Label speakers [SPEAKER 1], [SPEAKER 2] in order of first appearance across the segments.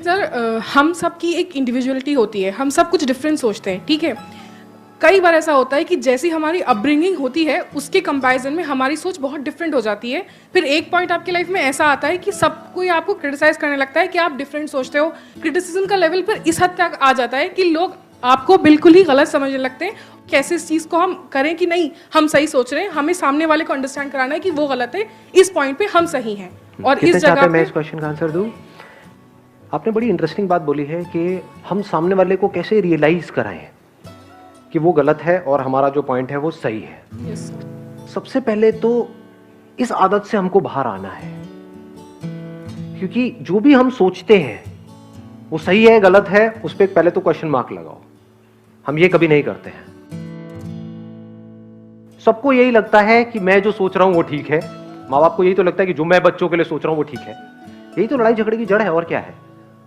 [SPEAKER 1] Sir हम सब की एक इंडिविजुअलिटी होती है, हम सब कुछ डिफरेंट सोचते हैं, ठीक है। कई बार ऐसा होता है कि जैसी हमारी अपब्रिंगिंग होती है उसके कंपैरिजन में हमारी सोच बहुत डिफरेंट हो जाती है। फिर एक पॉइंट आपकी लाइफ में ऐसा आता है कि सब कोई आपको क्रिटिसाइज करने लगता है कि आप डिफरेंट सोचते हो। क्रिटिसिज्म का लेवल फिर इस हद तक आ जाता है कि लोग आपको बिल्कुल ही गलत समझने लगते हैं। कैसे इस चीज़ को हम करें कि नहीं हम सही सोच रहे हैं, हमें सामने वाले को अंडरस्टैंड कराना है कि वो गलत है, इस पॉइंट पे हम सही हैं। और इस जगह
[SPEAKER 2] मैं इस क्वेश्चन का आंसर दूं? आपने बड़ी इंटरेस्टिंग बात बोली है कि हम सामने वाले को कैसे रियलाइज कराएं कि वो गलत है और हमारा जो पॉइंट है वो सही है।
[SPEAKER 1] Yes.
[SPEAKER 2] सबसे पहले तो इस आदत से हमको बाहर आना है, क्योंकि जो भी हम सोचते हैं वो सही है गलत है उस पर पहले तो क्वेश्चन मार्क लगाओ। हम ये कभी नहीं करते हैं। सबको यही लगता है कि मैं जो सोच रहा हूं वो ठीक है। माँ बाप को यही तो लगता है कि जो मैं बच्चों के लिए सोच रहा हूं वो ठीक है। यही तो लड़ाई झगड़े की जड़ है और क्या है।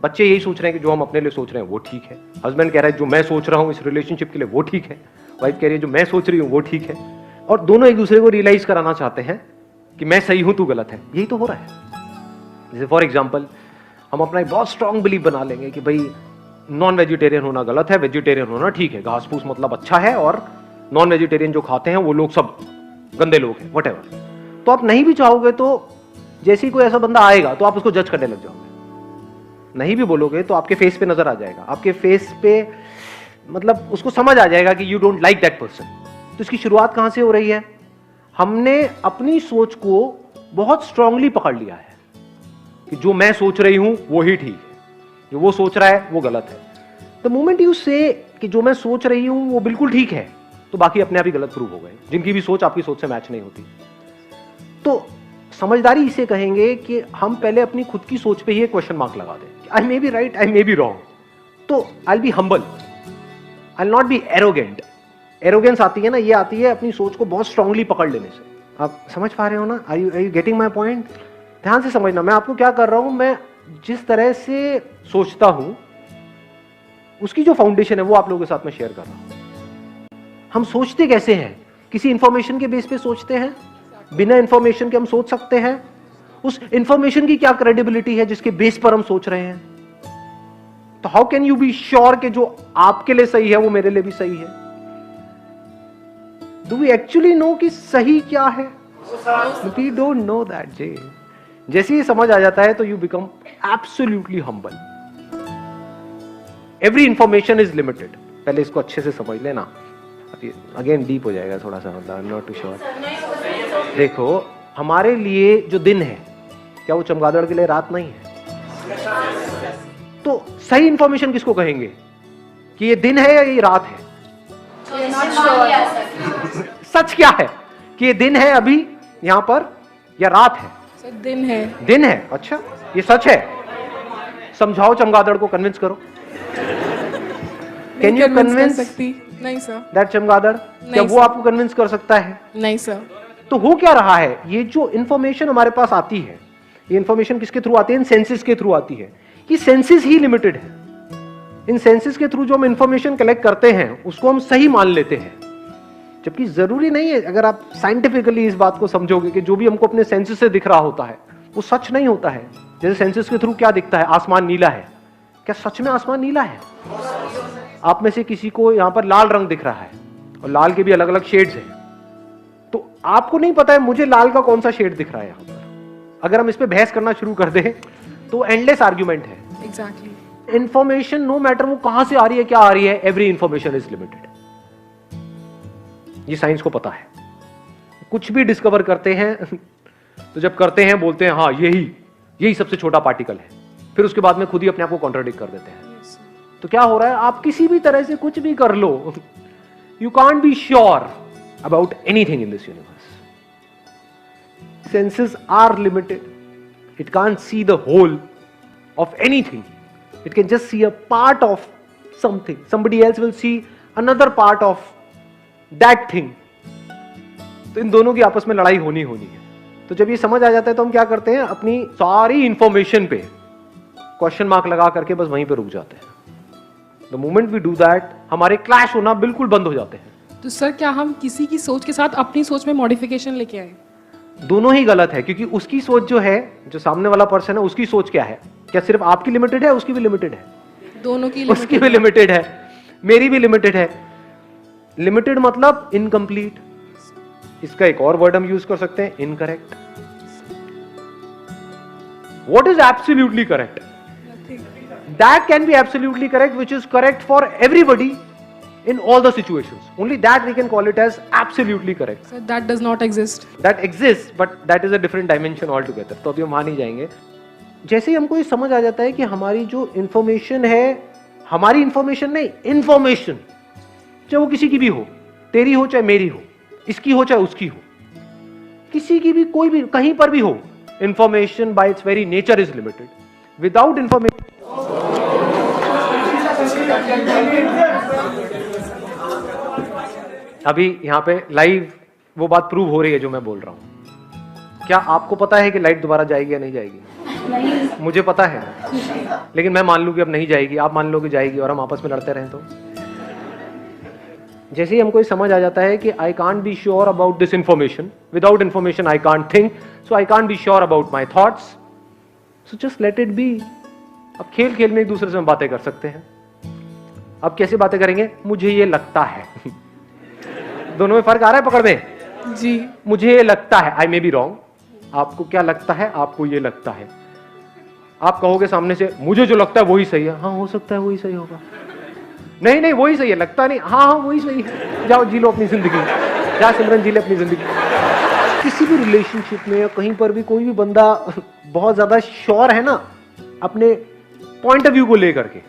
[SPEAKER 2] बच्चे यही सोच रहे हैं कि जो हम अपने लिए सोच रहे हैं वो ठीक है। हस्बैंड कह रहा है जो मैं सोच रहा हूं इस रिलेशनशिप के लिए वो ठीक है। वाइफ कह रही है जो मैं सोच रही हूं वो ठीक है। और दोनों एक दूसरे को रियलाइज कराना चाहते हैं कि मैं सही हूं तू गलत है। यही तो हो रहा है। जैसे फॉर एग्जाम्पल हम अपना एक बहुत स्ट्रॉन्ग बिलीफ बना लेंगे कि भाई नॉन वेजिटेरियन होना गलत है, वेजिटेरियन होना ठीक है। घास फूस मतलब अच्छा है और नॉन वेजिटेरियन जो खाते हैं वो लोग सब गंदे लोग हैं, व्हाटएवर। तो आप नहीं भी चाहोगे तो जैसे ही कोई ऐसा बंदा आएगा तो आप उसको जज करने लग जाओगे। नहीं भी बोलोगे तो आपके फेस पे नजर आ जाएगा, आपके फेस पे मतलब उसको समझ आ जाएगा कि you don't like that person. तो इसकी शुरुआत कहां से हो रही है? हमने अपनी सोच को बहुत स्ट्रांगली पकड़ लिया है कि जो मैं सोच रही हूं वो ही ठीक है, जो वो सोच रहा है वो गलत है। द मोमेंट यू से कि जो मैं सोच रही हूं वो बिल्कुल ठीक है तो बाकी अपने आप ही गलत प्रूव हो गए, जिनकी भी सोच आपकी सोच से मैच नहीं होती। तो समझदारी इसे कहेंगे कि हम पहले अपनी खुद की सोच पे ही एक क्वेश्चन मार्क लगा दें। I may be right, I may be wrong. तो I will be humble, I will not be arrogant. Arrogance आती है ना, ये आती है अपनी सोच को बहुत स्ट्रांगली पकड़ लेने से। आप समझ पा रहे हो ना? Are you getting my point? ध्यान से समझना मैं आपको क्या कर रहा हूं। मैं जिस तरह से सोचता हूं उसकी जो फाउंडेशन है वो आप लोगों के साथ में शेयर कर रहा हूं। हम सोचते कैसे हैं? किसी इंफॉर्मेशन के बेस पे सोचते हैं। बिना इंफॉर्मेशन के हम सोच सकते हैं। उस इंफॉर्मेशन की क्या क्रेडिबिलिटी है जिसके बेस पर हम सोच रहे हैं? तो how can you be sure कि जो आपके लिए सही है वो मेरे लिए भी सही है? डू वी एक्चुअली नो कि सही क्या है? वी डोंट नो दैट जे। जैसे ही समझ आ जाता है तो you become absolutely humble. Every information is limited. पहले इसको अच्छे से समझ लेना। अगेन डीप हो जाएगा थोड़ा सा, मतलब I am not too sure. देखो हमारे लिए जो दिन है क्या वो चमगादड़ के लिए रात नहीं है? तो सही इंफॉर्मेशन किसको कहेंगे कि ये दिन है या ये रात है? सच क्या है कि ये दिन है अभी यहां पर या रात है?
[SPEAKER 1] दिन है।
[SPEAKER 2] दिन है। अच्छा ये सच है। समझाओ चमगादड़ को, कन्विंस करो। Can you convince?
[SPEAKER 1] नहीं सर।
[SPEAKER 2] दैट चमगादड़, क्या वो आपको कन्विंस कर सकता है?
[SPEAKER 1] नहीं सर।
[SPEAKER 2] तो हो क्या रहा है? ये जो इंफॉर्मेशन हमारे पास आती है, ये इंफॉर्मेशन किसके थ्रू आती है? इन सेंसेस के थ्रू आती है। ये सेंसेस ही लिमिटेड है। इन सेंसेस के थ्रू जो हम इंफॉर्मेशन कलेक्ट करते हैं उसको हम सही मान लेते हैं, जबकि जरूरी नहीं है। अगर आप साइंटिफिकली इस बात को समझोगे कि जो भी हमको अपने सेंसेस से दिख रहा होता है वो सच नहीं होता है। जैसे सेंसेस के थ्रू क्या दिखता है? आसमान नीला है। क्या सच में आसमान नीला है? आप में से किसी को यहां पर लाल रंग दिख रहा है और लाल के भी अलग अलग शेड्स हैं, तो आपको नहीं पता है मुझे लाल का कौन सा शेड दिख रहा है यहां पर। अगर हम इस पे बहस करना शुरू कर दें तो एंडलेस आर्ग्यूमेंट है।
[SPEAKER 1] एग्जैक्टली।
[SPEAKER 2] इंफॉर्मेशन नो मैटर वो कहां से आ रही है, क्या आ रही है, एवरी इंफॉर्मेशन इज लिमिटेड। ये साइंस को पता है। कुछ भी डिस्कवर करते हैं तो जब करते हैं बोलते हैं हाँ यही सबसे छोटा पार्टिकल है, फिर उसके बाद में खुद ही अपने आप को कॉन्ट्राडिक्ट कर देते हैं। तो क्या हो रहा है? आप किसी भी तरह से कुछ भी कर लो, you can't be sure about anything in this universe. Senses are limited. It can't see the whole of anything. It can just see a part of something. Somebody else will see another part of that thing. तो इन दोनों की आपस में लड़ाई होनी है। तो जब ये समझ आ जाता है तो हम क्या करते हैं? अपनी सारी इंफॉर्मेशन पे क्वेश्चन मार्क लगा करके बस वहीं पे रुक जाते हैं। The moment we do that, हमारे क्लैश होना बिल्कुल बंद हो जाते हैं।
[SPEAKER 1] तो सर क्या हम किसी की सोच के साथ अपनी सोच में मॉडिफिकेशन लेके आए?
[SPEAKER 2] दोनों ही गलत है, क्योंकि उसकी सोच जो है, जो सामने वाला पर्सन है, उसकी सोच क्या है क्या सिर्फ आपकी लिमिटेड है, उसकी भी लिमिटेड है?
[SPEAKER 1] दोनों की
[SPEAKER 2] उसकी भी लिमिटेड है, मेरी भी लिमिटेड है। लिमिटेड मतलब इनकम्प्लीट। इसका एक और वर्ड हम यूज कर सकते हैं, incorrect. What is absolutely correct? That can be absolutely correct, which is correct for everybody in all the situations. Only that we can call it as absolutely correct.
[SPEAKER 1] So that does not exist.
[SPEAKER 2] That exists, but that is a different dimension altogether. तो अभी हम वहां नहीं जाएंगे। जैसे ही हमको ये समझ आ जाता है कि हमारी जो इंफॉर्मेशन है, हमारी इंफॉर्मेशन नहीं, इंफॉर्मेशन, चाहे वो किसी की भी हो, तेरी हो चाहे मेरी हो, इसकी हो चाहे उसकी हो, किसी की भी, कोई भी, कहीं पर भी हो, information bye it's very nature is limited. Without information अभी यहां पे लाइव वो बात प्रूव हो रही है जो मैं बोल रहा हूं. क्या आपको पता है कि लाइट दोबारा जाएगी या नहीं जाएगी? नहीं. मुझे पता है, लेकिन मैं मान लूं कि अब नहीं जाएगी, आप मान लो कि जाएगी और हम आपस में लड़ते रहें तो जैसे ही हमको ये समझ आ जाता है कि I can't be sure about this information, without information I can't think, so I can't be sure about my thoughts, so just let it be. अब खेल खेल में एक दूसरे से हम बातें कर सकते हैं. अब कैसे बातें करेंगे? मुझे ये लगता है. दोनों में फर्क आ रहा है पकड़ में
[SPEAKER 1] जी.
[SPEAKER 2] मुझे ये लगता है, आई मे बी रॉन्ग. आपको क्या लगता है? आपको ये लगता है. आप कहोगे सामने से मुझे जो लगता है वही सही है. हाँ हो सकता है वही सही होगा. नहीं नहीं वही सही है, लगता नहीं. हाँ हाँ वही सही है. जाओ जी लो अपनी जिंदगी. जा सिमरन जी ले अपनी जिंदगी. किसी भी रिलेशनशिप में या कहीं पर भी कोई भी बंदा बहुत ज्यादा श्योर है ना अपने पॉइंट ऑफ व्यू को लेकर के,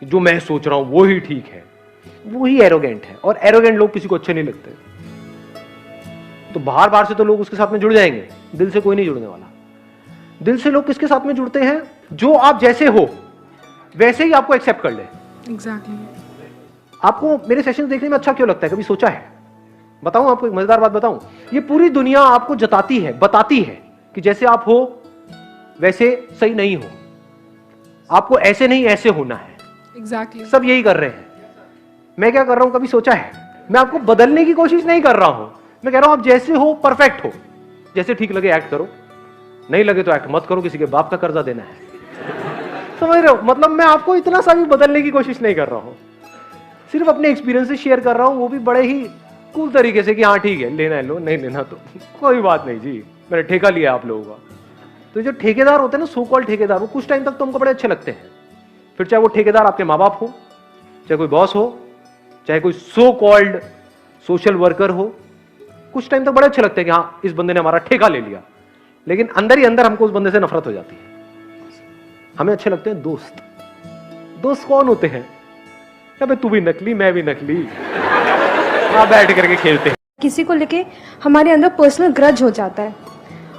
[SPEAKER 2] जो मैं सोच रहा हूं वो ही ठीक है, वो ही एरोगेंट है. और एरोगेंट लोग किसी को अच्छे नहीं लगते. तो बाहर बाहर से तो लोग उसके साथ में जुड़ जाएंगे, दिल से कोई नहीं जुड़ने वाला. दिल से लोग किसके साथ में जुड़ते हैं? जो आप जैसे हो वैसे ही आपको एक्सेप्ट कर ले.
[SPEAKER 1] एग्जैक्टली.
[SPEAKER 2] आपको मेरे सेशन देखने में अच्छा क्यों लगता है? कभी सोचा है? बताऊं आपको एक मजेदार बात बताऊं. ये पूरी दुनिया आपको जताती है, बताती है कि जैसे आप हो वैसे सही नहीं हो, आपको ऐसे नहीं ऐसे होना है.
[SPEAKER 1] एग्जैक्टली.
[SPEAKER 2] सब यही कर रहे हैं. मैं क्या कर रहा हूं? कभी सोचा है? मैं आपको बदलने की कोशिश नहीं कर रहा हूं. मैं कह रहा हूं आप जैसे हो परफेक्ट हो, जैसे ठीक लगे एक्ट करो, नहीं लगे तो एक्ट मत करो. किसी के बाप का कर्जा देना है. समझ रहे हो? मतलब मैं आपको इतना सा भी बदलने की कोशिश नहीं कर रहा हूं, सिर्फ अपने एक्सपीरियंस से शेयर कर रहा हूं, वो भी बड़े ही कूल तरीके से कि हाँ ठीक है, लेना है लो, नहीं लेना तो कोई बात नहीं जी, मैंने ठेका लिया आप लोगों का. तो जो ठेकेदार होते हैं ना, सो कॉल्ड ठेकेदार, वो कुछ टाइम तक तो हमको बड़े अच्छे लगते हैं. फिर चाहे वो ठेकेदार आपके माँ बाप हो, चाहे कोई बॉस हो, चाहे कोई सो कॉल्ड सोशल वर्कर हो, कुछ टाइम तक बड़े अच्छे लगते हैं कि हाँ इस बंदे ने हमारा ठेका ले लिया. लेकिन अंदर ही अंदर हमको उस बंदे से नफरत हो जाती है. हमें अच्छे लगते हैं दोस्त. दोस्त कौन होते हैं? अबे तू भी नकली, मैं भी नकली, हाँ बैठ करके खेलते हैं.
[SPEAKER 3] किसी को लेके हमारे अंदर पर्सनल ग्रज हो जाता है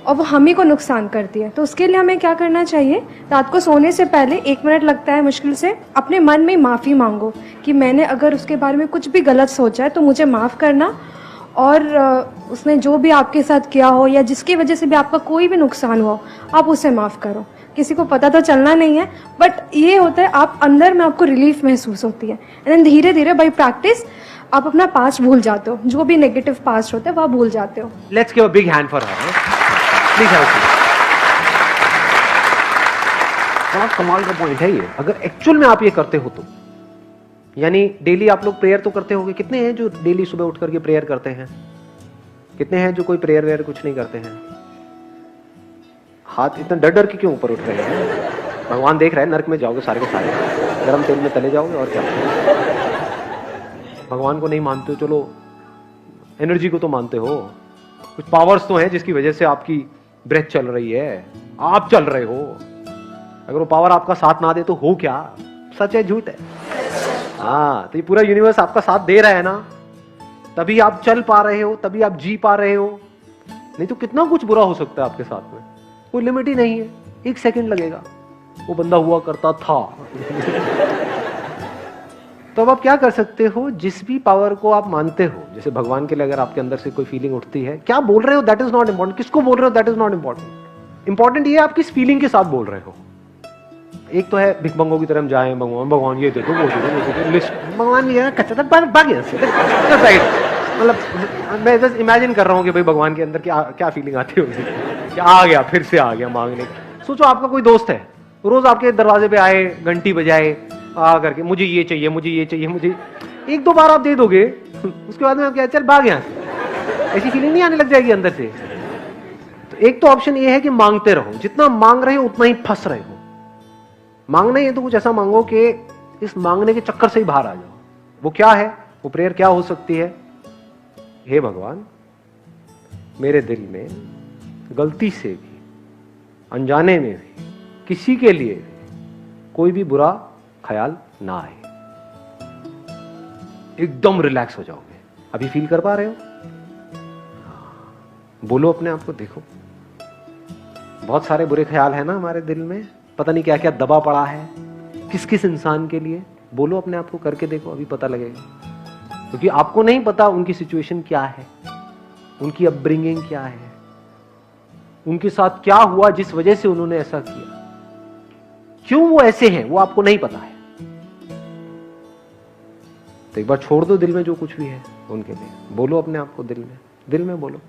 [SPEAKER 3] और वो हम ही को नुकसान करती है. तो उसके लिए हमें क्या करना चाहिए? रात को सोने से पहले 1 मिनट लगता है मुश्किल से, अपने मन में माफ़ी मांगो कि मैंने अगर उसके बारे में कुछ भी गलत सोचा है तो मुझे माफ़ करना, और उसने जो भी आपके साथ किया हो या जिसकी वजह से भी आपका कोई भी नुकसान हुआ आप उसे माफ़ करो. किसी को पता तो चलना नहीं है, बट ये होता है आप अंदर में आपको रिलीफ महसूस होती है. एंड देन धीरे धीरे बाई प्रैक्टिस आप अपना पास्ट भूल जाते हो, जो भी नेगेटिव पास्ट होता है वह भूल जाते हो.
[SPEAKER 2] Let's give a big hand for her. Please help me. बड़ा कमाल का पॉइंट है ये. अगर एक्चुअल में आप ये करते हो तो, यानी डेली आप लोग प्रेयर तो करते होंगे. कितने हैं जो डेली सुबह उठ करके प्रेयर करते हैं? कितने हैं जो कोई प्रेयर वेयर कुछ नहीं करते हैं? हाथ इतना डर डर के क्यों ऊपर उठ रहे हैं? भगवान देख रहे हैं. नरक में जाओगे सारे के सारे, गरम तेल में तले जाओगे और क्या. भगवान को नहीं मानते हो, चलो एनर्जी को तो मानते हो. कुछ पावर्स तो हैं जिसकी वजह से आपकी ब्रेथ चल रही है, आप चल रहे हो. अगर वो पावर आपका साथ ना दे तो हो क्या? सच है झूठ है? हाँ, तो ये पूरा यूनिवर्स आपका साथ दे रहा है ना, तभी आप चल पा रहे हो, तभी आप जी पा रहे हो. नहीं तो कितना कुछ बुरा हो सकता है आपके साथ में, कोई लिमिट ही नहीं है. 1 सेकंड लगेगा. वो बंदा हुआ करता था. तो अब आप क्या कर सकते हो? जिस भी पावर को आप मानते हो, जैसे भगवान के लिए अगर आपके अंदर से कोई फीलिंग उठती है, क्या बोल रहे हो दैट इज नॉट इंपॉर्टेंट. किसको बोल रहे हो that is not important. Important ये आप किस फीलिंग के साथ बोल रहे हो. एक तो है भिखमंगों की तरह हम जाएं, भगवान भगवान ये दे दो, वो दे दो, वो दे दो, लिस्ट भगवान ये कच्चा मतलब मैं बस इमेजिन कर रहा हूँ कि भाई भगवान के अंदर क्या क्या फीलिंग आती होगी कि आ गया, फिर से आ गया मांगने. सोचो आपका कोई दोस्त है, रोज आपके दरवाजे पे आए, घंटी बजाए, आ करके मुझे ये चाहिए, मुझे ये चाहिए, मुझे, एक दो बार आप दे दोगे, उसके बाद में आप क्या, चल भाग यहां से, ऐसी फीलिंग नहीं आने लग जाएगी अंदर से। तो एक तो ऑप्शन ये है कि मांगते रहो, जितना मांग रहे हो उतना ही फंस रहे हो। मांगना है तो कुछ ऐसा मांगो कि इस मांगने के चक्कर से ही बाहर आ जाओ। वो क्या है, वो प्रेयर क्या हो सकती है? हे भगवान, मेरे दिल में गलती से भी, अनजाने में भी, किसी के लिए भी कोई भी बुरा ख्याल ना आए। एकदम रिलैक्स हो जाओगे। अभी फील कर पा रहे हो? बोलो अपने आप को, देखो बहुत सारे बुरे ख्याल है ना हमारे दिल में, पता नहीं क्या क्या दबा पड़ा है, किस किस इंसान के लिए। बोलो अपने आप को, करके देखो, अभी पता लगेगा। क्योंकि आपको नहीं पता उनकी सिचुएशन क्या है, उनकी अपब्रिंगिंग क्या है, उनके साथ क्या हुआ जिस वजह से उन्होंने ऐसा किया, क्यों वो ऐसे हैं, वो आपको नहीं पता है। तो एक बार छोड़ दो दिल में जो कुछ भी है उनके लिए। बोलो अपने आप को दिल में बोलो।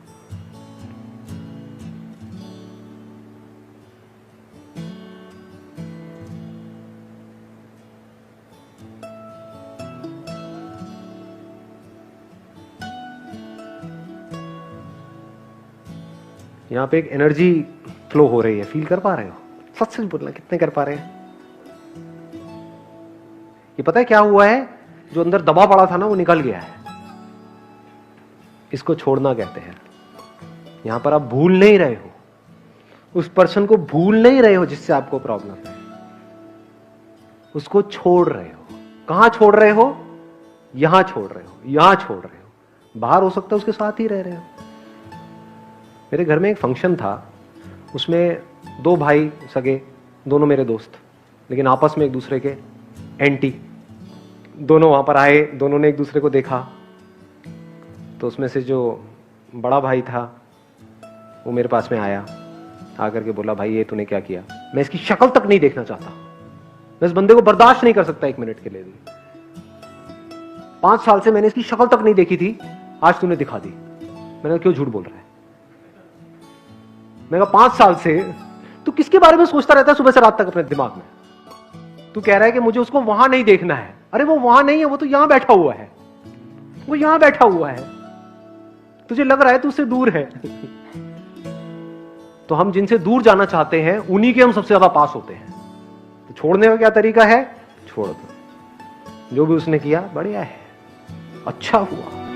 [SPEAKER 2] यहां पे एक एनर्जी फ्लो हो रही है, फील कर पा रहे हो? सच सच बोलना, कितने कर पा रहे हैं? ये पता है क्या हुआ है, जो अंदर दबा पड़ा था ना वो निकल गया है। इसको छोड़ना कहते हैं। यहां पर आप भूल नहीं रहे हो, उस पर्सन को भूल नहीं रहे हो जिससे आपको प्रॉब्लम है, उसको छोड़ रहे हो। कहां छोड़ रहे हो? यहां छोड़ रहे हो, यहां छोड़ रहे हो। बाहर हो सकता है उसके साथ ही रह रहे हो। मेरे घर में एक फंक्शन था, उसमें दो भाई सगे, दोनों मेरे दोस्त, लेकिन आपस में एक दूसरे के एंटी। दोनों वहां पर आए, दोनों ने एक दूसरे को देखा, तो उसमें से जो बड़ा भाई था वो मेरे पास में आया, आकर के बोला, भाई ये तूने क्या किया? मैं इसकी शक्ल तक नहीं देखना चाहता, मैं इस बंदे को बर्दाश्त नहीं कर सकता एक मिनट के लिए भी। 5 साल से मैंने इसकी शक्ल तक नहीं देखी थी, आज तूने दिखा दी। मैंने कहा क्यों झूठ बोल रहा है? मैं कहा 5 साल से तू किसके बारे में सोचता रहता है सुबह से रात तक अपने दिमाग में? तू कह रहा है कि मुझे उसको वहां नहीं देखना है। अरे वो वहां नहीं है, वो तो यहां बैठा हुआ है, वो यहां बैठा हुआ है, तुझे लग रहा है तू उससे दूर है। तो हम जिनसे दूर जाना चाहते हैं उन्हीं के हम सबसे ज्यादा पास होते हैं। तो छोड़ने का क्या तरीका है? छोड़ दो। जो भी उसने किया बढ़िया है, अच्छा हुआ।